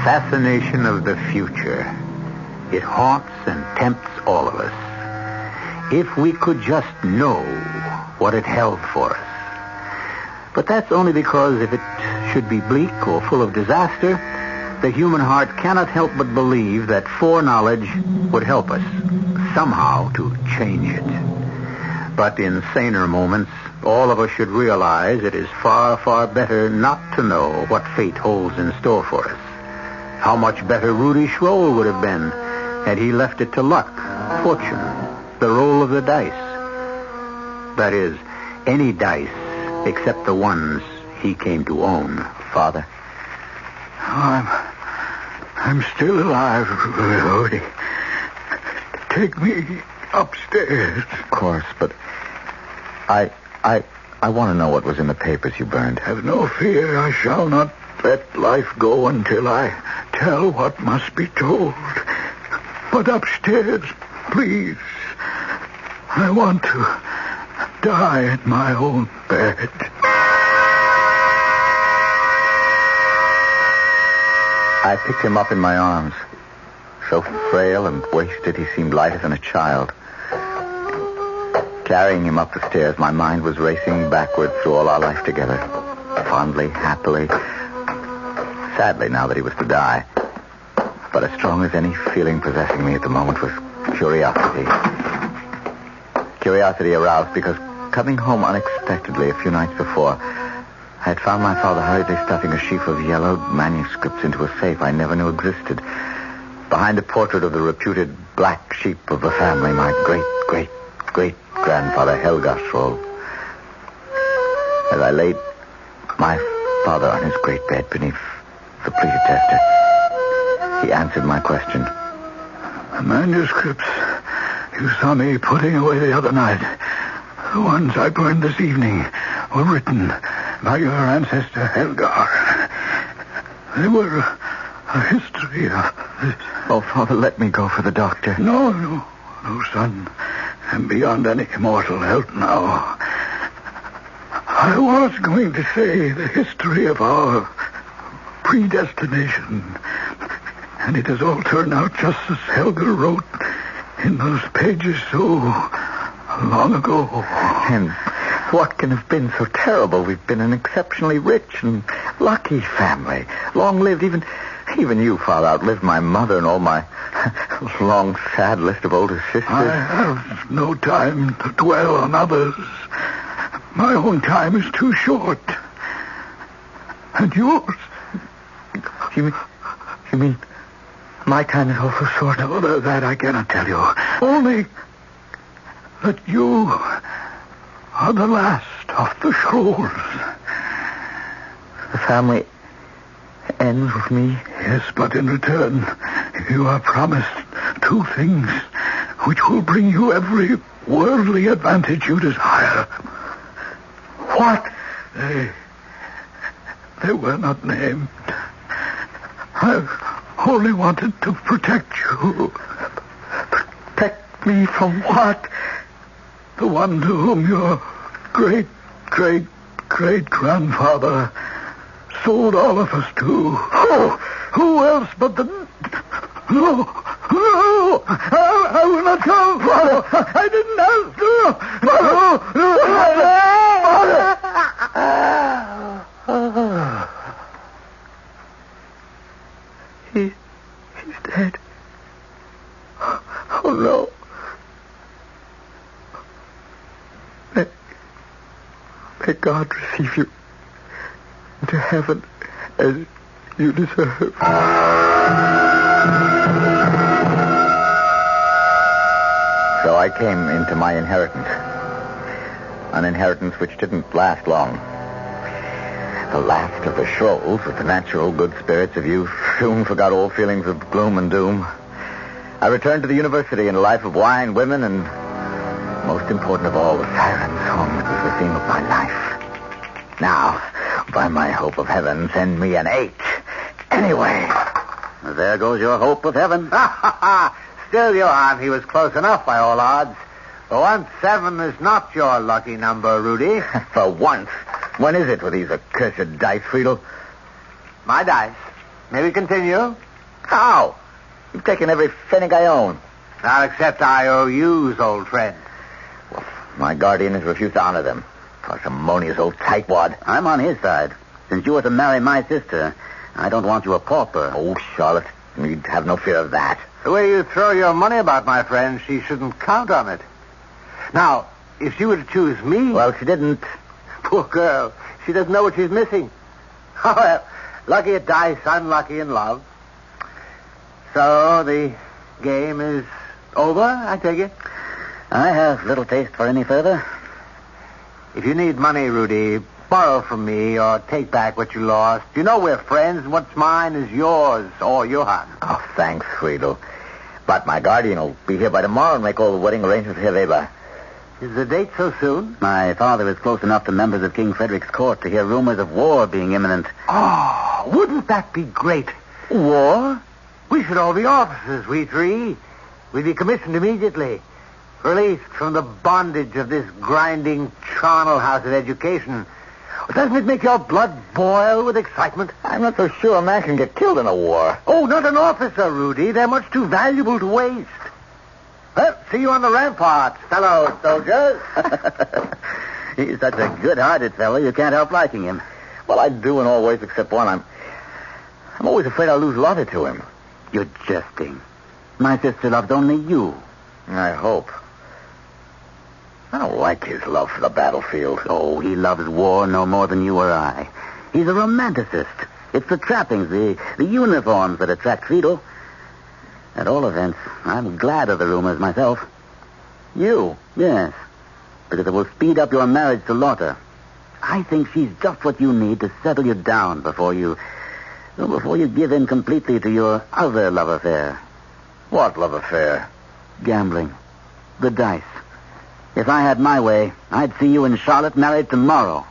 fascination of the future. It haunts and tempts all of us. If we could just know what it held for us. But that's only because if it should be bleak or full of disaster, the human heart cannot help but believe that foreknowledge would help us somehow to change it. But in saner moments, all of us should realize it is far, far better not to know what fate holds in store for us. How much better Rudy Schroll would have been had he left it to luck, fortune, the roll of the dice. That is, any dice except the ones he came to own. Father? I'm still alive, Rudy. Take me upstairs. Of course, but I want to know what was in the papers you burned. Have no fear. I shall not let life go until I tell what must be told. But upstairs, please. I want to die in my own bed. I picked him up in my arms. So frail and wasted, he seemed lighter than a child. Carrying him up the stairs, my mind was racing backward through all our life together. Fondly, happily. Sadly, now that he was to die. But as strong as any feeling possessing me at the moment was curiosity. Curiosity aroused because coming home unexpectedly a few nights before, I had found my father hurriedly stuffing a sheaf of yellowed manuscripts into a safe I never knew existed. Behind the portrait of the reputed black sheep of the family, my great-great-great-grandfather Helga Schroll. As I laid my father on his great bed beneath the pleated tester, he answered my question. The manuscripts you saw me putting away the other night, the ones I burned this evening, were written by your ancestor Helgar. They were a history of this. Oh, Father, let me go for the doctor. No, son. I'm beyond any mortal help now. I was going to say the history of our predestination. And it has all turned out just as Helga wrote in those pages so long ago. And what can have been so terrible? We've been an exceptionally rich and lucky family. Long-lived. Even you, Father, outlived my mother and all my long, sad list of older sisters. I have no time to dwell on others. My own time is too short. And yours? You mean my time is also short? No, that I cannot tell you. Only that you are the last of the Schrolls. The family ends with me? Yes, but in return, you are promised two things which will bring you every worldly advantage you desire. What? They were not named. I've only wanted to protect you. Protect me from what? The one to whom your great-great-great-grandfather sold all of us to. Oh, who else but the... No, I will not come. I didn't have to. He's dead. Oh, no. May God receive you into heaven as you deserve. So I came into my inheritance. An inheritance which didn't last long. The last of the Schrolls, with the natural good spirits of youth, soon forgot all feelings of gloom and doom. I returned to the university in a life of wine, women, and, most important of all, the siren song that was the theme of my life. Now, by my hope of heaven, send me an 8. Anyway. There goes your hope of heaven. Still, Johann, he was close enough by all odds. For once, 7 is not your lucky number, Rudy. For once? When is it with these accursed dice, Friedel? My dice. May we continue? How? You've taken every pfennig I own. Not except IOUs, old friend. Well, my guardian has refused to honor them. Parsimonious old tightwad. I'm on his side. Since you were to marry my sister, I don't want you a pauper. Oh, Charlotte, you'd have no fear of that. The way you throw your money about, my friend, she shouldn't count on it. Now, if she were to choose me... Well, she didn't. Poor girl. She doesn't know what she's missing. Oh, well, lucky at dice, unlucky in love. So, the game is over, I take it? I have little taste for any further. If you need money, Rudy, borrow from me or take back what you lost. You know we're friends. What's mine is yours or Johann. Oh, thanks, Friedel. But my guardian will be here by tomorrow and make all the wedding arrangements here, Weber. Is the date so soon? My father is close enough to members of King Frederick's court to hear rumors of war being imminent. Oh, wouldn't that be great? War? We should all be officers, we three. We'd be commissioned immediately. Released from the bondage of this grinding charnel house of education. Doesn't it make your blood boil with excitement? I'm not so sure a man can get killed in a war. Oh, not an officer, Rudy. They're much too valuable to waste. Well, see you on the ramparts, fellow soldiers. He's such a good-hearted fellow, you can't help liking him. Well, I do in all ways except one. I'm always afraid I'll lose Lotte to him. You're jesting. My sister loves only you. I hope. I don't like his love for the battlefield. Oh, he loves war no more than you or I. He's a romanticist. It's the trappings, the uniforms that attract Friedel. At all events, I'm glad of the rumors myself. You? Yes, because it will speed up your marriage to Lotte. I think she's just what you need to settle you down before you give in completely to your other love affair. What love affair? Gambling. The dice. If I had my way, I'd see you and Charlotte married tomorrow.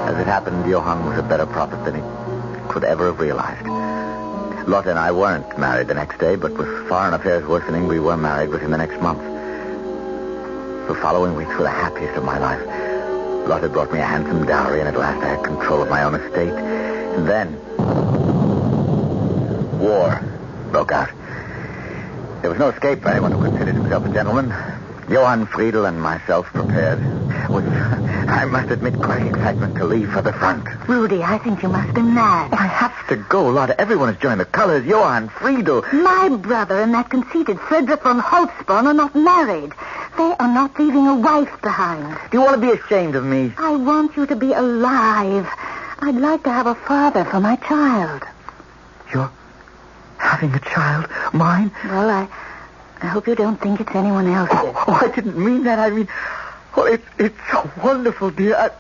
As it happened, Johann was a better prophet than he could ever have realized. Lotte and I weren't married the next day, but with foreign affairs worsening, we were married within the next month. The following weeks were the happiest of my life. Lotte brought me a handsome dowry, and at last I had control of my own estate. And then, war broke out. There was no escape for anyone who considered himself a gentleman. Johann Friedel and myself prepared. With, I must admit, great excitement to leave for the front. Rudy, I think you must be mad. I have to go, Lotte. Everyone has joined the colors. Johann Friedel. My brother and that conceited Frederick von Holtzborn are not married. They are not leaving a wife behind. Do you want to be ashamed of me? I want you to be alive. I'd like to have a father for my child. You're having a child? Mine? Well, I hope you don't think it's anyone else's. Oh, I didn't mean that. I mean, well, it's so wonderful, dear.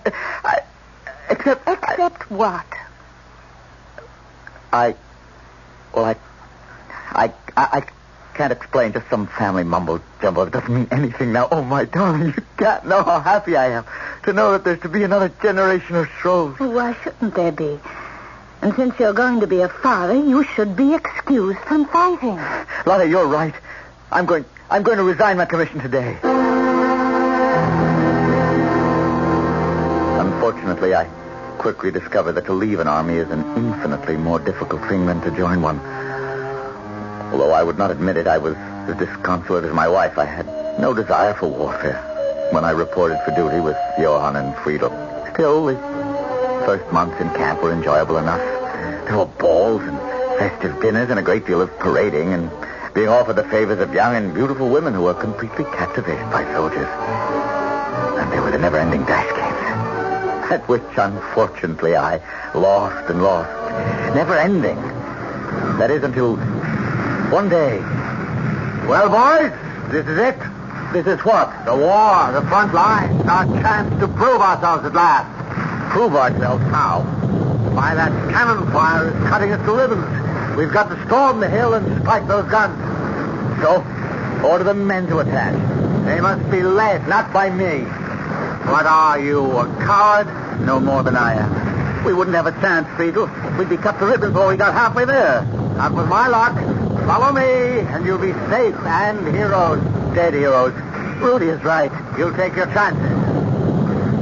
Except what? I can't explain. Just some family mumbo jumbo. It doesn't mean anything now. Oh, my darling, you can't know how happy I am to know that there's to be another generation of Schroes. Well, why shouldn't there be? And since you're going to be a father, you should be excused from fighting. Lotte, you're right. I'm going to resign my commission today. Unfortunately, I quickly discovered that to leave an army is an infinitely more difficult thing than to join one. Although I would not admit it, I was as disconsolate as my wife. I had no desire for warfare when I reported for duty with Johann and Friedel. Still, the first months in camp were enjoyable enough. There were balls and festive dinners and a great deal of parading and being offered the favors of young and beautiful women who were completely captivated by soldiers. And there were the never-ending dice games, at which, unfortunately, I lost and lost. Never-ending. That is, until one day. Well, boys, this is it. This is what? The war, the front lines, our chance to prove ourselves at last. Prove ourselves how? Why, that cannon fire is cutting us to ribbons. We've got to storm the hill and strike those guns. So, order the men to attack. They must be led, not by me. What are you, a coward? No more than I am. We wouldn't have a chance, Friedel. We'd be cut to ribbons before we got halfway there. That was my luck. Follow me, and you'll be safe and heroes. Dead heroes. Rudy is right. You'll take your chances.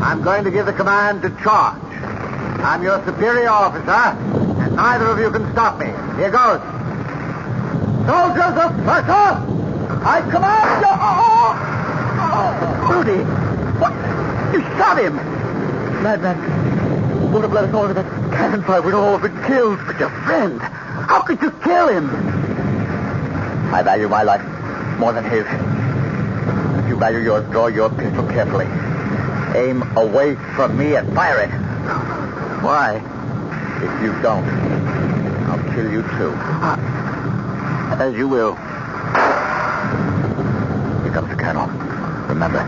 I'm going to give the command to charge. I'm your superior officer, and neither of you can stop me. Here goes. Soldiers of Prussia, I command you... Rudy! What? You shot him! Madman, would have let us all into that cannon fire. We'd all have been killed. But your friend, how could you kill him? I value my life more than his. If you value yours, draw your pistol carefully. Aim away from me and fire it. Why? If you don't, I'll kill you too. As you will. Here comes the colonel. Remember,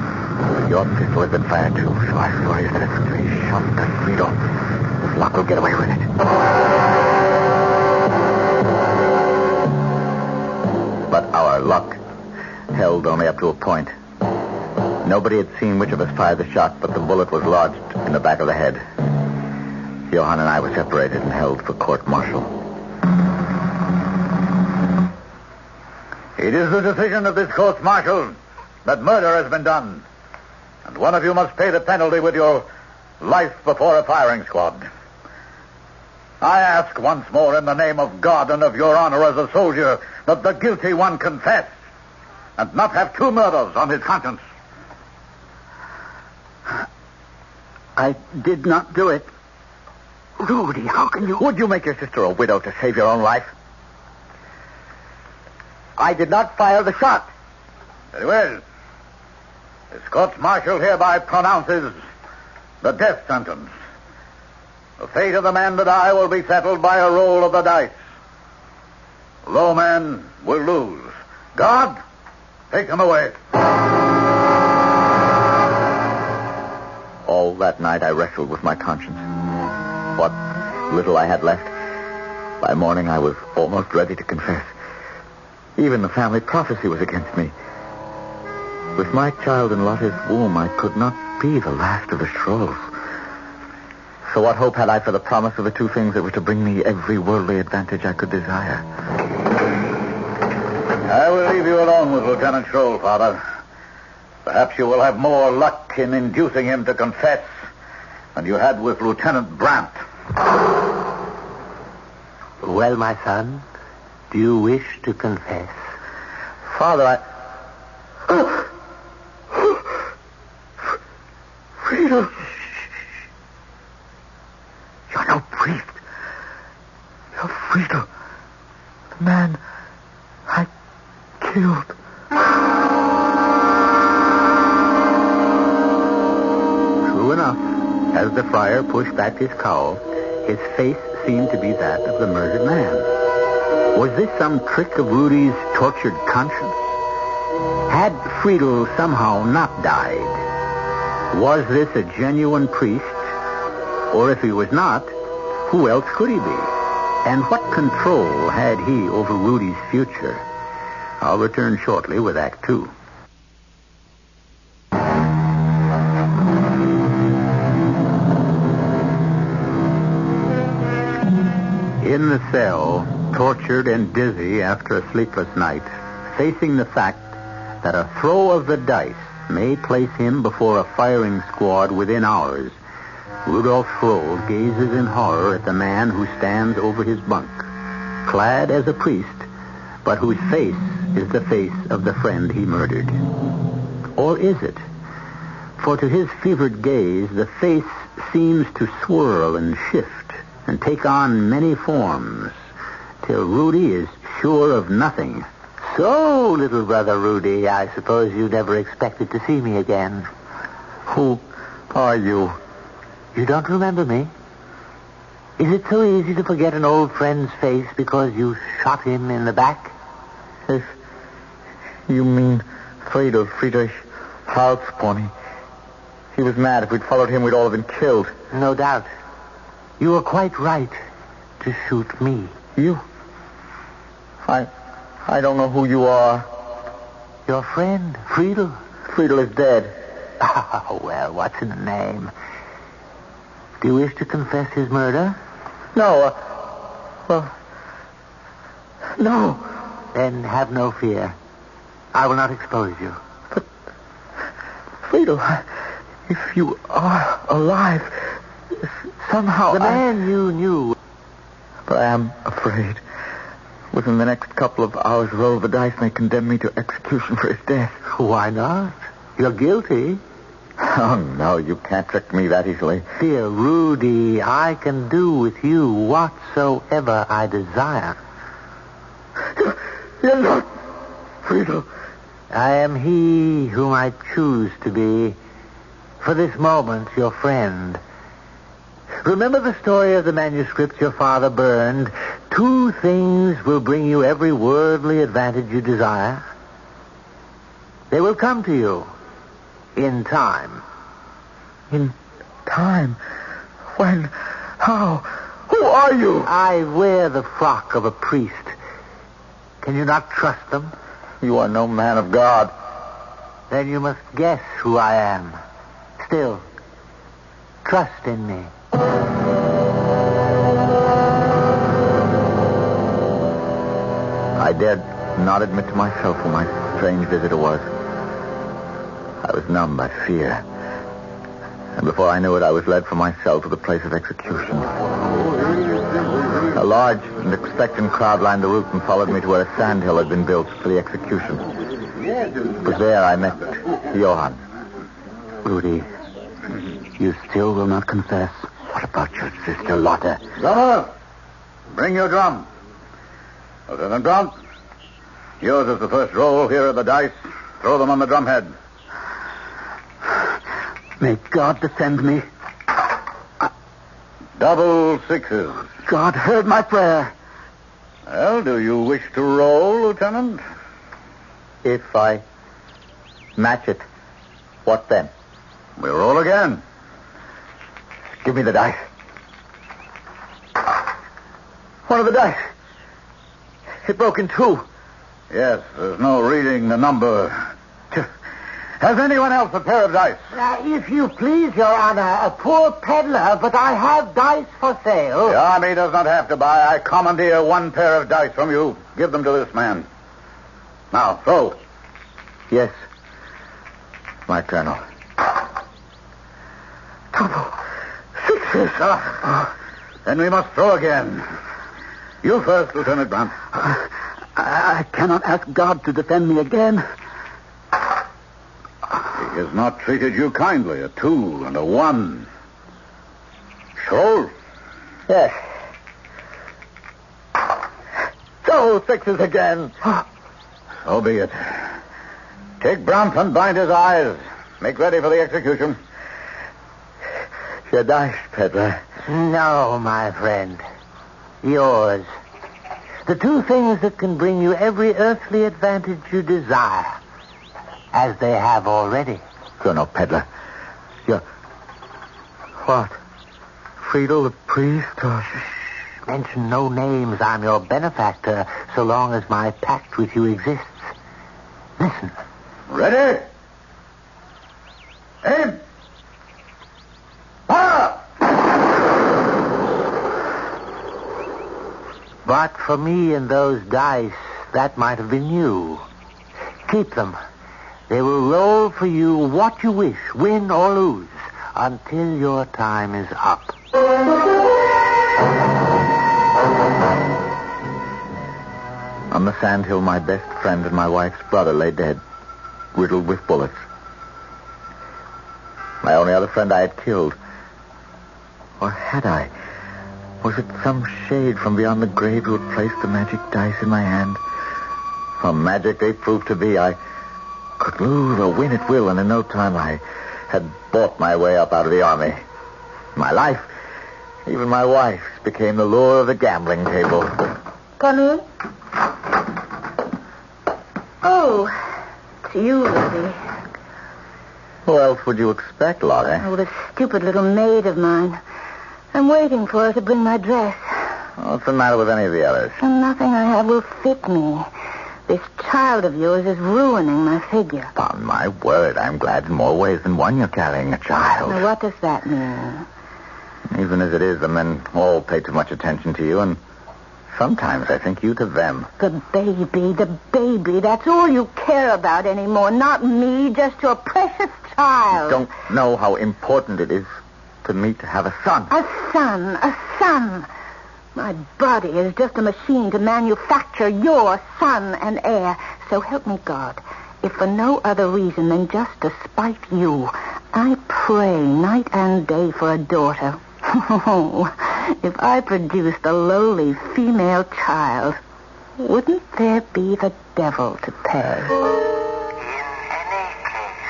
your pistol has been fired too, so I swear you that if they shot that Friedel, this luck will get away with it. But our luck held only up to a point. Nobody had seen which of us fired the shot, but the bullet was lodged in the back of the head. Johann and I were separated and held for court-martial. It is the decision of this court-martial that murder has been done, and one of you must pay the penalty with your life before a firing squad. I ask once more in the name of God and of your honor as a soldier that the guilty one confess and not have two murders on his conscience. I did not do it. Rudy, how can you... Would you make your sister a widow to save your own life? I did not fire the shot. Very well. This court-martial hereby pronounces the death sentence. The fate of the man that I will be settled by a roll of the dice. The low man will lose. God, take him away. All that night I wrestled with my conscience. What little I had left, by morning I was almost ready to confess. Even the family prophecy was against me. With my child in Lotte's womb, I could not be the last of the Scrolls. So what hope had I for the promise of the two things that were to bring me every worldly advantage I could desire? I will leave you alone with Lieutenant Schroll, Father. Perhaps you will have more luck in inducing him to confess than you had with Lieutenant Brandt. Well, my son, do you wish to confess? Father, Friedel. You're no priest. You're Friedel. The man I killed. True enough. As the friar pushed back his cowl, his face seemed to be that of the murdered man. Was this some trick of Rudy's tortured conscience? Had Friedel somehow not died? Was this a genuine priest? Or if he was not, who else could he be? And what control had he over Rudy's future? I'll return shortly with Act 2. In the cell, tortured and dizzy after a sleepless night, facing the fact that a throw of the dice may place him before a firing squad within hours, Rudolf Schroll gazes in horror at the man who stands over his bunk, clad as a priest, but whose face is the face of the friend he murdered. Or is it? For to his fevered gaze, the face seems to swirl and shift and take on many forms, till Rudy is sure of nothing. So, little brother Rudy, I suppose you never expected to see me again. Who are you? You don't remember me? Is it so easy to forget an old friend's face because you shot him in the back? If you mean Friedrich Halsborn, he was mad. If we'd followed him, we'd all have been killed. No doubt. You were quite right to shoot me. You? I don't know who you are. Your friend, Friedel. Friedel is dead. Oh, well, what's in the name? Do you wish to confess his murder? No. No. Then have no fear. I will not expose you. But, Friedel, if you are alive, Somehow The man you knew. But I am afraid. Within the next couple of hours, roll of the dice may condemn me to execution for his death. Why not? You're guilty. Oh, no, you can't trick me that easily. Dear Rudy, I can do with you whatsoever I desire. You're not Friedel. I am he whom I choose to be. For this moment, your friend. Remember the story of the manuscript your father burned? 2 things will bring you every worldly advantage you desire. They will come to you in time. In time? When? How? Who are you? I wear the frock of a priest. Can you not trust them? You are no man of God. Then you must guess who I am. Still, trust in me. I dared not admit to myself who my strange visitor was. I was numb by fear. And before I knew it, I was led from my cell to the place of execution. A large and expectant crowd lined the route and followed me to where a sandhill had been built for the execution. It was there I met Johann. Rudy, you still will not confess. What about your sister Lotte? Drummer, bring your drum. Lieutenant Brown, yours is the first roll. Here are the dice. Throw them on the drumhead. May God defend me. Double 6s. God heard my prayer. Well, do you wish to roll, Lieutenant? If I match it, what then? We'll roll again. Give me the dice. One of the dice. It broke in 2. Yes, there's no reading the number. Has anyone else a pair of dice? If you please, Your Honor, a poor peddler, but I have dice for sale. The army does not have to buy. I commandeer 1 pair of dice from you. Give them to this man. Now, throw. Yes, my colonel. Double 6s. Then we must throw again. You first, Lieutenant Brown. I cannot ask God to defend me again. He has not treated you kindly. A 2 and a 1. Shoal? Yes. So 6s again. So be it. Take Brompton, bind his eyes. Make ready for the execution. Your dice, peddler. No, my friend. Yours. The 2 things that can bring you every earthly advantage you desire. As they have already. You're no peddler. You're... What? Friedel, the priest? Or... Mention no names. I'm your benefactor so long as my pact with you exists. Listen. Ready? Aim! Fire! But for me and those dice, that might have been you. Keep them. They will roll for you what you wish, win or lose, until your time is up. On the sandhill, my best friend and my wife's brother lay dead, riddled with bullets. My only other friend I had killed. Or had I? Was it some shade from beyond the grave who had placed the magic dice in my hand? Some magic they proved to be. I could lose or win at will, and in no time I had bought my way up out of the army. My life, even my wife's, became the lure of the gambling table. Come in. Oh, it's you, Rudy. Who else would you expect, Lotte? Oh, the stupid little maid of mine. I'm waiting for her to bring my dress. What's the matter with any of the others? And nothing I have will fit me. This child of yours is ruining my figure. Upon my word, I'm glad in more ways than one you're carrying a child. Now, what does that mean? Even as it is, the men all pay too much attention to you, and sometimes I think you to them. The baby, that's all you care about anymore. Not me, just your precious child. You don't know how important it is to me to have a son. A son. My body is just a machine to manufacture your son and heir. So help me God, if for no other reason than just to spite you, I pray night and day for a daughter. If I produced a lowly female child, wouldn't there be the devil to pay? In any case,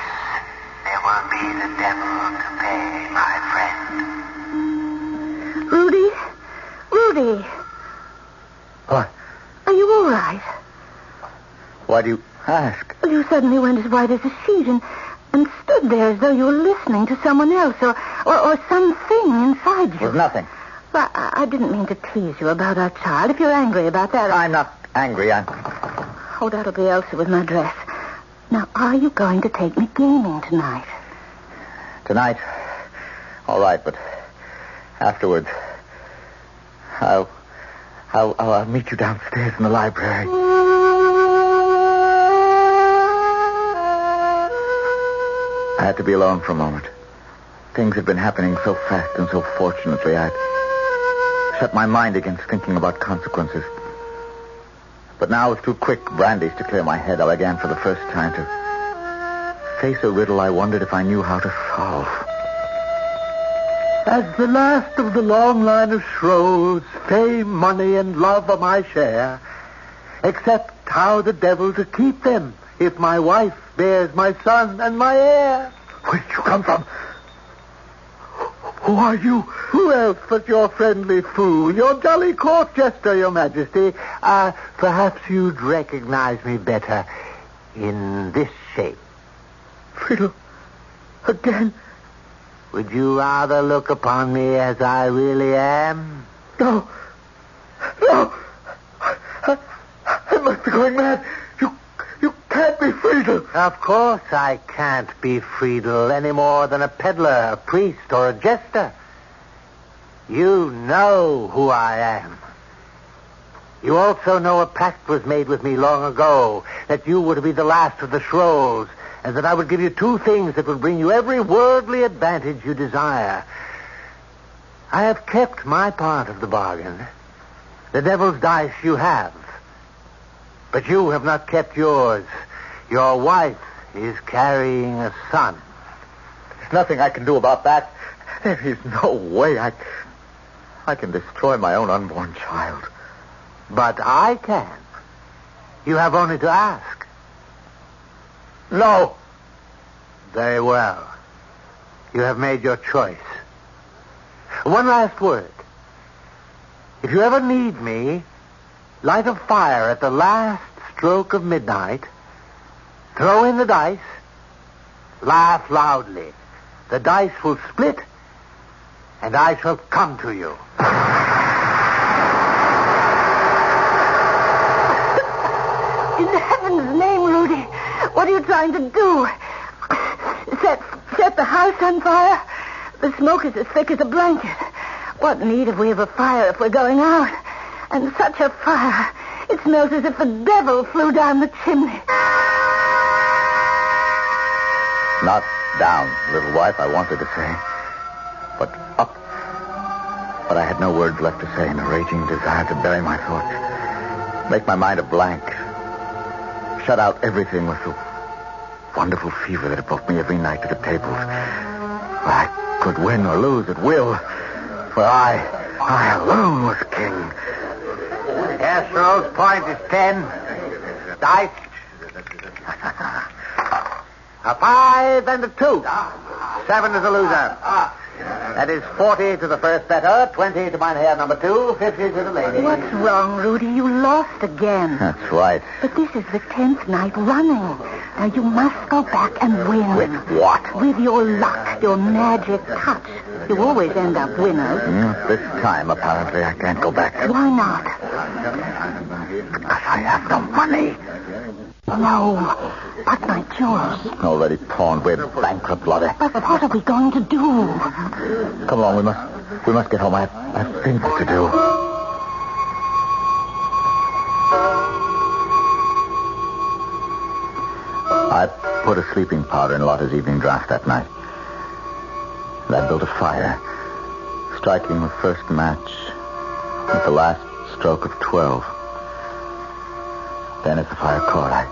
there will be the devil to pay, my friend. Rudy? What? Are you all right? Why do you ask? Well, you suddenly went as white as a sheet and stood there as though you were listening to someone else or something inside you. It was nothing. Well, I didn't mean to tease you about our child. If you're angry about that... I'm not angry. Oh, that'll be Elsa with my dress. Now, are you going to take me gaming tonight? Tonight? All right, but afterwards, I'll meet you downstairs in the library. I had to be alone for a moment. Things had been happening so fast and so fortunately, I'd set my mind against thinking about consequences. But now, with 2 quick brandies to clear my head, I began for the first time to face a riddle I wondered if I knew how to solve. As the last of the long line of Shrolls, fame, money, and love are my share, except how the devil to keep them if my wife bears my son and my heir. Where did you come from? Who are you? Who else but your friendly fool, your jolly court jester, your majesty? Perhaps you'd recognize me better in this shape. Friedel, again? Would you rather look upon me as I really am? No. I must be going mad. You can't be Friedel. Of course I can't be Friedel any more than a peddler, a priest, or a jester. You know who I am. You also know a pact was made with me long ago, that you were to be the last of the Shrolls, and that I would give you 2 things that would bring you every worldly advantage you desire. I have kept my part of the bargain. The devil's dice you have. But you have not kept yours. Your wife is carrying a son. There's nothing I can do about that. There is no way I can destroy my own unborn child. But I can. You have only to ask. No. Very well. You have made your choice. One last word. If you ever need me, light a fire at the last stroke of midnight, throw in the dice, laugh loudly. The dice will split, and I shall come to you. In heaven's name, Rudy, what are you trying to do? Set the house on fire? The smoke is as thick as a blanket. What need have we of a fire if we're going out? And such a fire. It smells as if the devil flew down the chimney. Not down, little wife, I wanted to say. But up. But I had no words left to say in a raging desire to bury my thoughts. Make my mind a blank. Shut out everything with the wonderful fever that broke me every night to the tables. Where I could win or lose at will. For I alone was king. Casserole's point is 10. Dice. A 5 and a 2. 7 is a loser. That is 40 to the first better, 20 to Mynheer number 2, 50 to the lady. What's wrong, Rudy? You lost again. That's right. But this is the 10th night running. Now, you must go back and win. With what? With your luck, your magic touch. You always end up winners. This time, apparently, I can't go back. Why not? Because I have no money. No, but my jewels. Already pawned. We're bankrupt, Lottie. But what are we going to do? Come along, we must get home. I have things to do. I put a sleeping powder in Lotta's evening draught that night. and I built a fire, striking the first match with the last stroke of 12. Then as the fire caught, I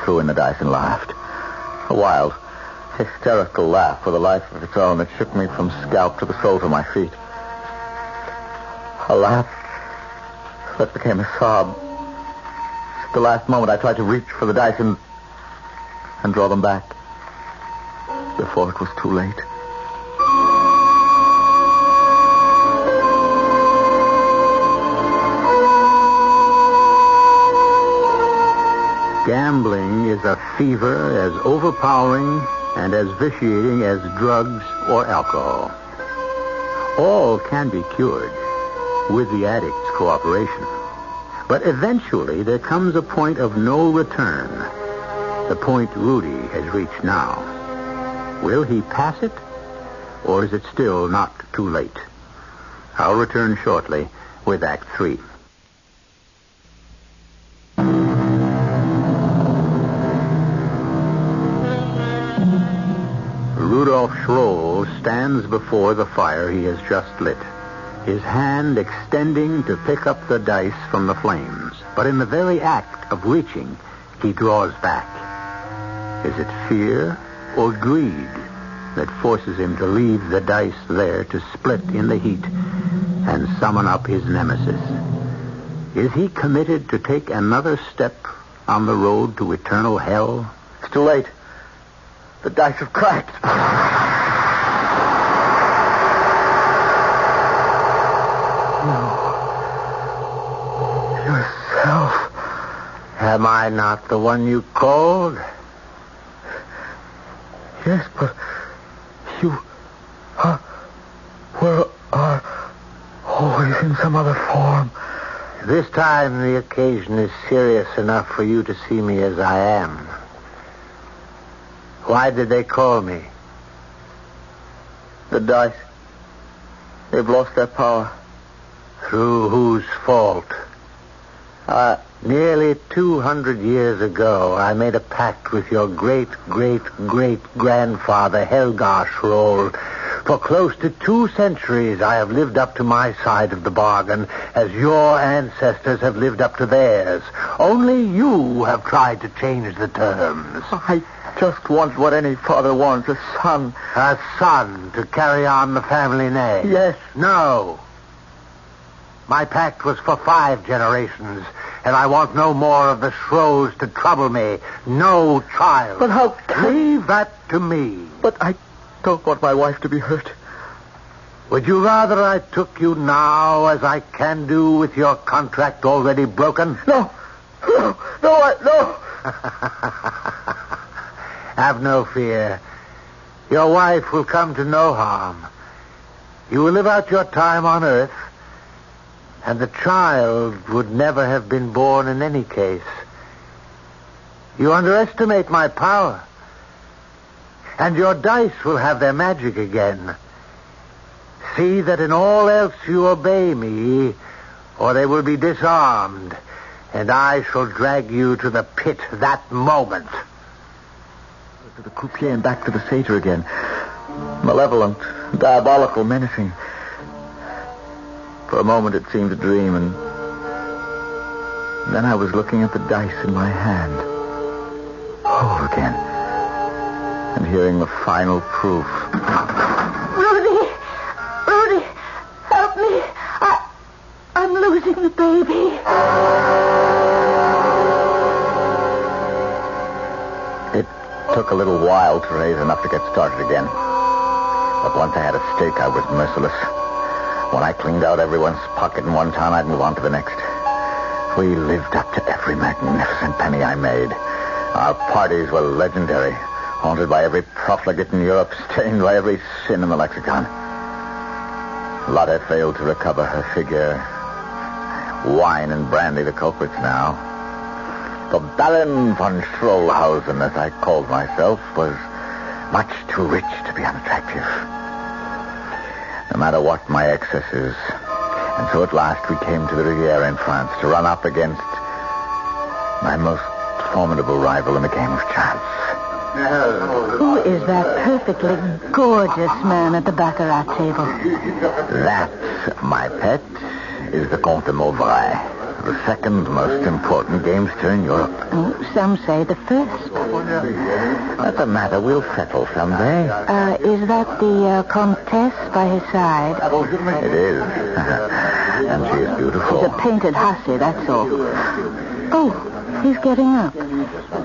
threw in the dice and laughed. A wild, hysterical laugh with a life of its own that shook me from scalp to the soles of my feet. A laugh that became a sob. At the last moment, I tried to reach for the dice and draw them back before it was too late. Gambling is a fever as overpowering and as vitiating as drugs or alcohol. All can be cured with the addict's cooperation. But eventually there comes a point of no return. The point Rudy has reached now. Will he pass it? Or is it still not too late? I'll return shortly with Act 3. Rudolph Schroll stands before the fire he has just lit, his hand extending to pick up the dice from the flames. But in the very act of reaching, he draws back. Is it fear or greed that forces him to leave the dice there to split in the heat and summon up his nemesis? Is he committed to take another step on the road to eternal hell? It's too late. The dice have cracked. Yourself. Am I not the one you called? Yes, but you were always in some other form. This time the occasion is serious enough for you to see me as I am. Why did they call me? The dice. They've lost their power. Through whose fault? Nearly 200 years ago, I made a pact with your great-great-great-grandfather, Helgar Schroll. For close to 2 centuries, I have lived up to my side of the bargain, as your ancestors have lived up to theirs. Only you have tried to change the terms. I just want what any father wants, a son. A son to carry on the family name? Yes. No. My pact was for 5 generations, and I want no more of the Schrolls to trouble me. No child. But how can... Leave that to me. But I don't want my wife to be hurt. Would you rather I took you now, as I can do with your contract already broken? No. Have no fear. Your wife will come to no harm. You will live out your time on Earth, and the child would never have been born in any case. You underestimate my power, and your dice will have their magic again. See that in all else you obey me, or they will be disarmed, and I shall drag you to the pit that moment. To the croupier and back to the satyr again. Malevolent, diabolical, menacing. For a moment it seemed a dream, and then I was looking at the dice in my hand. Whole again. And hearing the final proof. Rudy, help me. I'm losing the baby. It took a little while to raise enough to get started again. But once I had a stake, I was merciless. When I cleaned out everyone's pocket in one town, I'd move on to the next. We lived up to every magnificent penny I made. Our parties were legendary, haunted by every profligate in Europe, stained by every sin in the lexicon. Lotte failed to recover her figure. Wine and brandy the culprits now. The Baron von Schrollhausen, as I called myself, was much too rich to be unattractive. No matter what my excesses. And so at last we came to the Riviera in France to run up against my most formidable rival in the game of chance. Who is that perfectly gorgeous man at the baccarat table? That, my pet, is the Comte de Mauvrais, the second most important gamester in Europe. Oh, some say the first. That's a matter we'll settle someday. Is that the Comtesse by his side? It is. And she is beautiful. She's a painted hussy, that's all. Oh, he's getting up.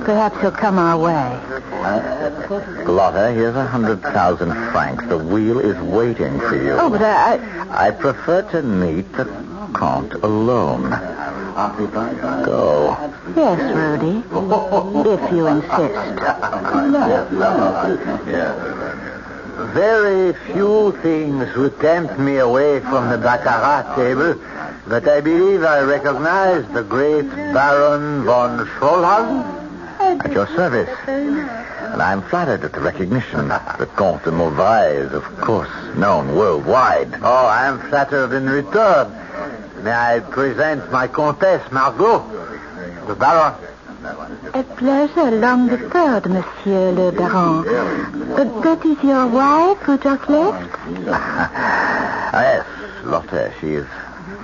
Perhaps he'll come our way. Lotta, here's 100,000 francs. The wheel is waiting for you. Oh, but I prefer to meet the Comte alone. Go. Yes, Rudy. If you insist. Very few things would tempt me away from the baccarat table, but I believe I recognize the great Baron von Schrollhausen. At your service. And I'm flattered at the recognition. The Comte de Mauvrais is, of course, known worldwide. Oh, I am flattered in return. May I present my Comtesse Margot, the Baron? A pleasure long deferred, Monsieur le Baron. That is your wife who just left? Yes, Lotte, she is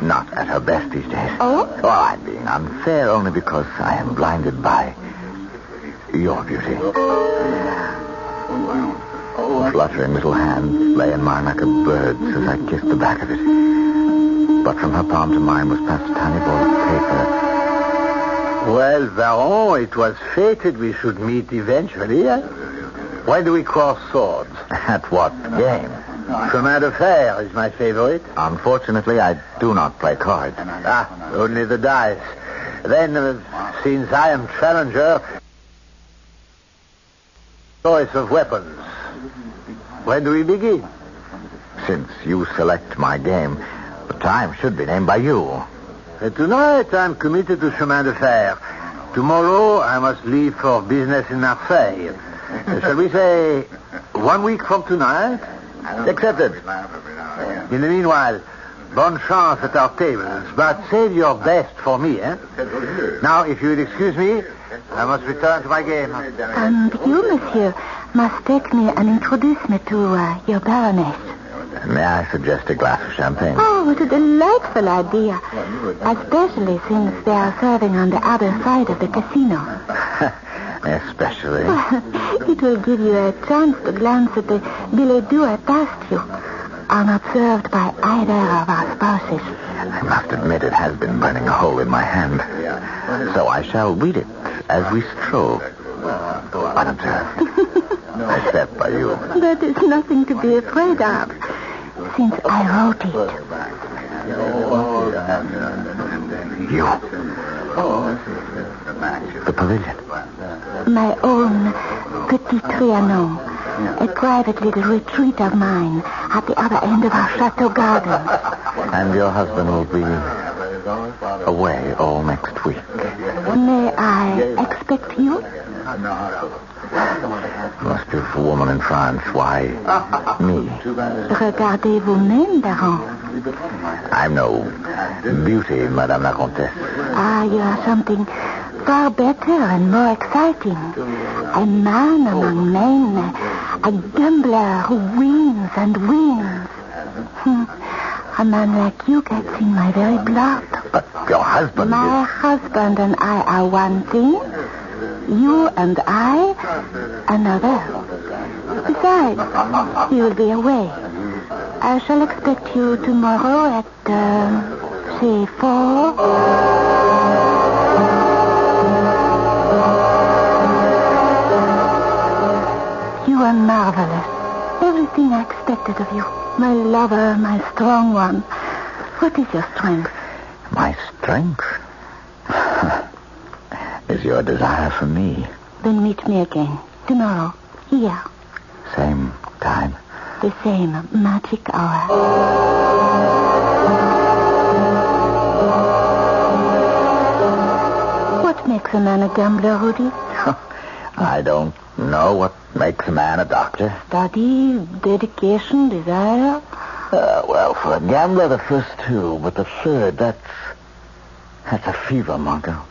not at her best these days. Oh? Well, I'm being unfair only because I am blinded by your beauty. Fluttering little hands lay in mine like a bird's as I kissed the back of it. But from her palm to mine was passed a tiny ball of paper. Well, Baron, it was fated we should meet eventually. When do we cross swords? At what game? Chemin de fer is my favorite. Unfortunately, I do not play cards. Only the dice. Then, since I am challenger, choice of weapons. When do we begin? Since you select my game, the time should be named by you. Tonight, I'm committed to Chemin de Fer. Tomorrow, I must leave for business in Marseille. Shall we say 1 week from tonight? Accepted. In the meanwhile, bonne chance at our tables, but save your best for me, eh? Now, if you will excuse me, I must return to my game. And you, monsieur, must take me and introduce me to your baroness. May I suggest a glass of champagne? Oh, what a delightful idea. Especially since they are serving on the other side of the casino. Especially. It will give you a chance to glance at the billet doux past you, unobserved by either of our spouses. I must admit it has been burning a hole in my hand. So I shall read it as we stroll. Unobserved. Except by you. That is nothing to be afraid of, since I wrote it. You. The pavilion. My own Petit Trianon, a private little retreat of mine at the other end of our chateau garden. And your husband will be away all next week. May I expect you? Most beautiful woman in France. Why, me? Regardez vous-même, Baron. I'm no beauty, Madame la Comtesse. You are something far better and more exciting. A man among men, a gambler who wins and wins. A man like you gets in my very blood. But your husband My husband and I are one thing. You and I, another. Besides, he will be away. I shall expect you tomorrow at, say, 4. You are marvelous. Everything I expected of you. My lover, my strong one. What is your strength? My strength is your desire for me. Then meet me again. Tomorrow. Here. Same time. The same magic hour. What makes a man a gambler, Rudy? I don't know what makes a man a doctor. Study, dedication, desire. Well, for a gambler, the first two, but the third, that's a fever, Margot.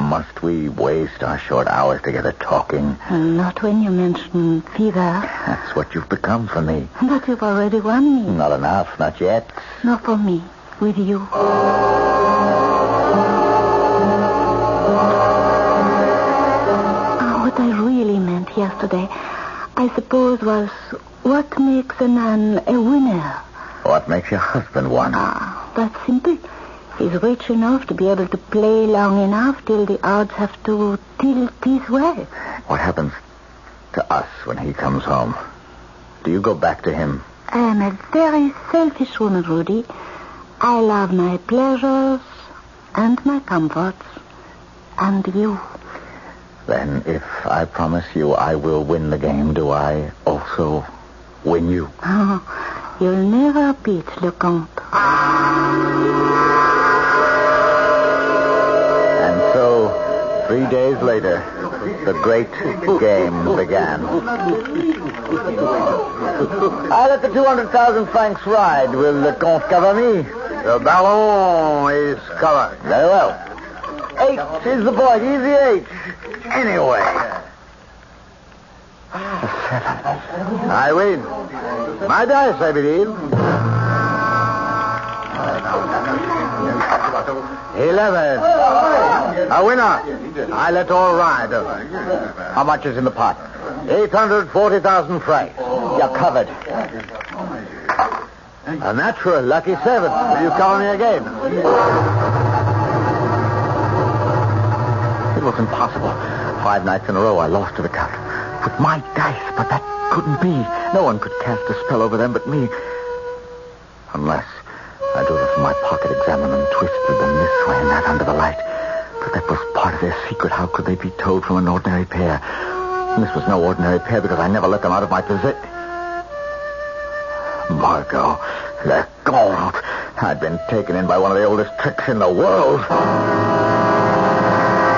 Must we waste our short hours together talking? Not when you mention fever. That's what you've become for me. But you've already won me. Not enough, not yet. Not for me, with you. What I really meant yesterday, I suppose, was what makes a man a winner? What makes your husband one? That's simple. He's rich enough to be able to play long enough till the odds have to tilt his way. What happens to us when he comes home? Do you go back to him? I am a very selfish woman, Rudy. I love my pleasures and my comforts and you. Then if I promise you I will win the game, do I also win you? Oh, you'll never beat Le Comte. And so, 3 days later, the great game began. I let the 200,000 francs ride. Will Le Comte cover me? The ballon is covered. Very well. 8 is the point. Easy 8. Anyway. 7. I win. My dice, I believe. 11. A winner. I let all ride. How much is in the pot? 840,000 francs. You're covered. A natural lucky 7. Will you cover me again? It was impossible. 5 nights in a row I lost to the Count. With my dice, but that couldn't be. No one could cast a spell over them but me. Unless I drew them from my pocket, examined them, twisted them this way and that under the light. But that was part of their secret. How could they be told from an ordinary pair? And this was no ordinary pair because I never let them out of my possession. Margot, Le Comte. I'd been taken in by one of the oldest tricks in the world.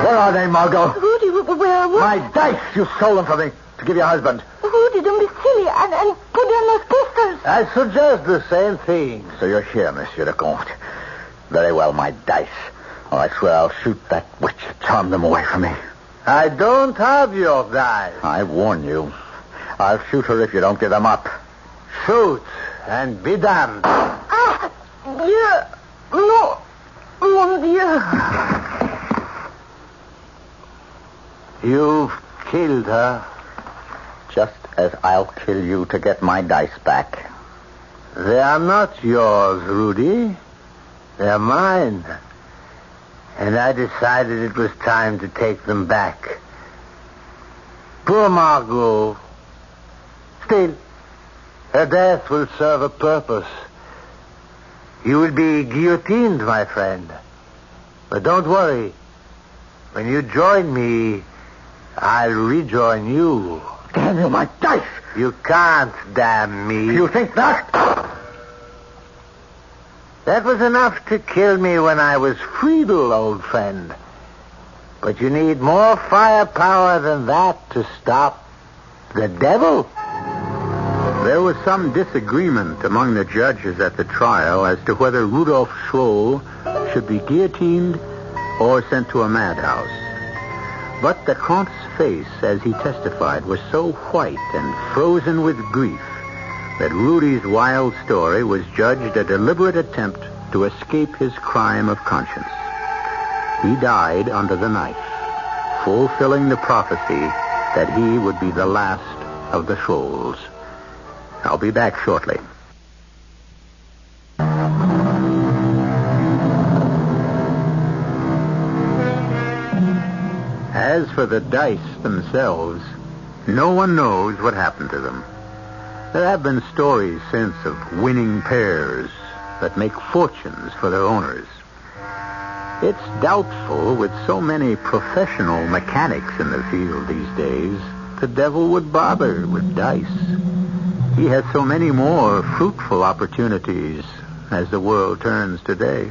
Where are they, Margot? Rudy, where? My dice! You stole them from me to give your husband. Rudy, don't be silly and put down those pistols. I suggest the same thing. So you're here, Monsieur le Comte. Very well, my dice. Oh, I swear I'll shoot that witch that charmed them away from me. I don't have your dice. I warn you. I'll shoot her if you don't give them up. Shoot and be damned. Dieu. No. Mon Dieu. You've killed her. Just as I'll kill you to get my dice back. They are not yours, Rudy. They are mine. And I decided it was time to take them back. Poor Margot. Still, her death will serve a purpose. You will be guillotined, my friend. But don't worry. When you join me, I'll rejoin you. Damn you, my dice! You can't damn me. You think not? That was enough to kill me when I was feeble, old friend. But you need more firepower than that to stop the devil. There was some disagreement among the judges at the trial as to whether Rudolf Schroll should be guillotined or sent to a madhouse. But the Comte's face, as he testified, was so white and frozen with grief that Rudy's wild story was judged a deliberate attempt to escape his crime of conscience. He died under the knife, fulfilling the prophecy that he would be the last of the Schrolls. I'll be back shortly. As for the dice themselves, no one knows what happened to them. There have been stories since of winning pairs that make fortunes for their owners. It's doubtful, with so many professional mechanics in the field these days, the devil would bother with dice. He has so many more fruitful opportunities as the world turns today.